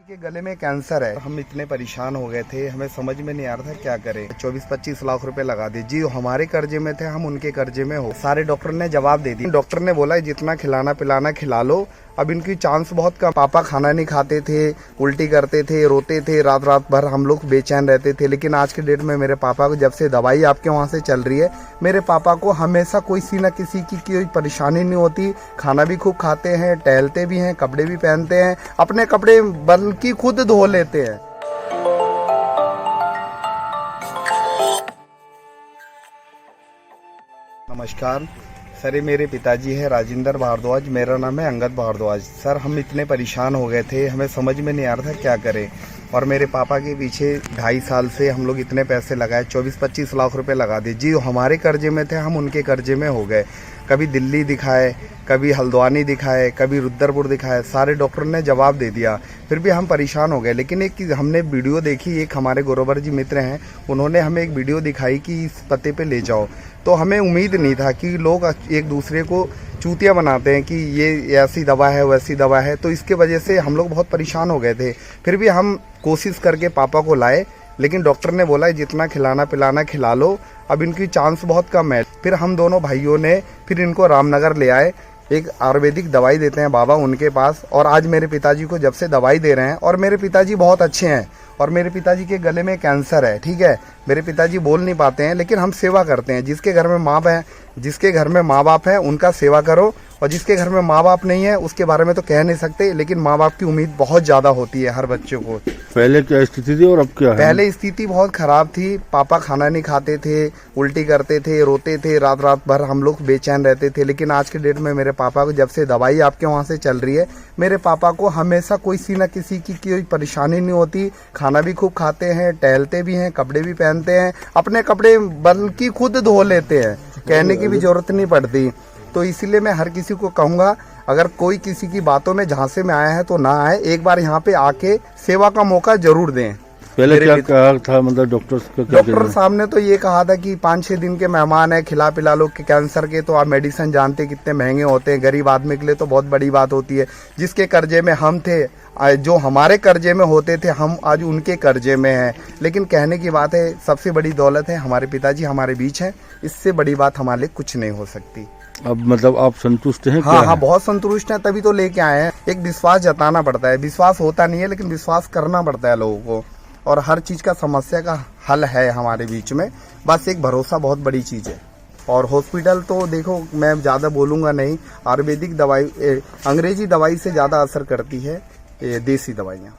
के गले में कैंसर है। हम इतने परेशान हो गए थे, हमें समझ में नहीं आ रहा था क्या करें। 24-25 लाख रुपए लगा दिए जी, हमारे कर्जे में थे, हम उनके कर्जे में हो। सारे डॉक्टर ने जवाब दे दिया। डॉक्टर ने बोला जितना खिलाना पिलाना खिला लो, अब इनकी चांस बहुत कम। पापा खाना नहीं खाते थे, उल्टी करते थे, रोते थे, रात रात भर हम लोग बेचैन रहते थे। लेकिन आज के डेट में मेरे पापा को, जब से दवाई आपके वहाँ से चल रही है, मेरे पापा को हमेशा कोई सी न किसी की कोई परेशानी नहीं होती। खाना भी खूब खाते हैं, टहलते भी हैं, कपड़े भी पहनते हैं, अपने कपड़े बल्कि खुद धो लेते हैं। नमस्कार सर, ये मेरे पिताजी है राजेंद्र भारद्वाज, मेरा नाम है अंगद भारद्वाज। सर हम इतने परेशान हो गए थे, हमें समझ में नहीं आ रहा था क्या करें। और मेरे पापा के पीछे 2.5 साल से हम लोग इतने पैसे लगाए, 24-25 लाख रुपए लगा दिए जी, हमारे कर्जे में थे, हम उनके कर्जे में हो गए। कभी दिल्ली दिखाए, कभी हल्द्वानी दिखाए, कभी रुद्रपुर दिखाए, सारे डॉक्टर ने जवाब दे दिया। फिर भी हम परेशान हो गए। लेकिन एक हमने वीडियो देखी, एक हमारे गोरोबर जी मित्र हैं, उन्होंने हमें एक वीडियो दिखाई कि इस पते पे ले जाओ। तो हमें उम्मीद नहीं था कि लोग एक दूसरे को चूतिया बनाते हैं कि ये ऐसी दवा है वैसी दवा है, तो इसके वजह से हम लोग बहुत परेशान हो गए थे। फिर भी हम कोशिश करके पापा को लाए, लेकिन डॉक्टर ने बोला जितना खिलाना पिलाना खिला लो, अब इनकी चांस बहुत कम है। फिर हम दोनों भाइयों ने फिर इनको रामनगर ले आए, एक आयुर्वेदिक दवाई देते हैं बाबा उनके पास, और आज मेरे पिताजी को जब से दवाई दे रहे हैं, और मेरे पिताजी बहुत अच्छे हैं। और मेरे पिताजी के गले में कैंसर है, ठीक है, मेरे पिताजी बोल नहीं पाते हैं, लेकिन हम सेवा करते हैं। जिसके घर में जिसके घर में माँ बाप है उनका सेवा करो, और जिसके घर में माँ बाप नहीं है उसके बारे में तो कह नहीं सकते, लेकिन माँ बाप की उम्मीद बहुत ज्यादा होती है हर बच्चों को। पहले क्या स्थिति थी और अब क्या है? पहले स्थिति बहुत खराब थी। पापा खाना नहीं खाते थे, उल्टी करते थे, रोते थे, रात रात भर हम लोग बेचैन रहते थे। लेकिन आज के डेट में मेरे पापा को, जब से दवाई आपके वहाँ से चल रही है, मेरे पापा को हमेशा कोई सी न किसी की कोई परेशानी नहीं होती। खाना भी खूब खाते हैं, टहलते भी हैं, कपड़े भी पहनते हैं, अपने कपड़े बल्कि खुद धो लेते हैं, कहने की भी जरूरत नहीं पड़ती। तो इसीलिए मैं हर किसी को कहूँगा, अगर कोई किसी की बातों में झांसे में आया है तो ना आए, एक बार यहाँ पे आके सेवा का मौका जरूर दें। पहले क्या कहा था, मतलब डॉक्टर साहब ने तो ये कहा था कि 5-6 दिन के मेहमान है, खिला पिला लो। कि कैंसर के तो आप मेडिसिन जानते कितने महंगे होते हैं, गरीब आदमी के लिए तो बहुत बड़ी बात होती है। जिसके कर्जे में हम थे, जो हमारे कर्जे में होते थे, हम आज उनके कर्जे में हैं। लेकिन कहने की बात है, सबसे बड़ी दौलत है हमारे पिताजी हमारे बीच हैं, इससे बड़ी बात हमारे लिए कुछ नहीं हो सकती। अब मतलब आप संतुष्ट हैं? हाँ हाँ, बहुत संतुष्ट हैं, तभी तो लेके आए हैं। एक विश्वास जताना पड़ता है, विश्वास होता नहीं है लेकिन विश्वास करना पड़ता है लोगों को, और हर चीज का समस्या का हल है हमारे बीच में। बस एक भरोसा बहुत बड़ी चीज है। और हॉस्पिटल तो देखो, मैं ज्यादा बोलूंगा नहीं, आयुर्वेदिक दवाई अंग्रेजी दवाई से ज्यादा असर करती है ये देसी दवाइयाँ।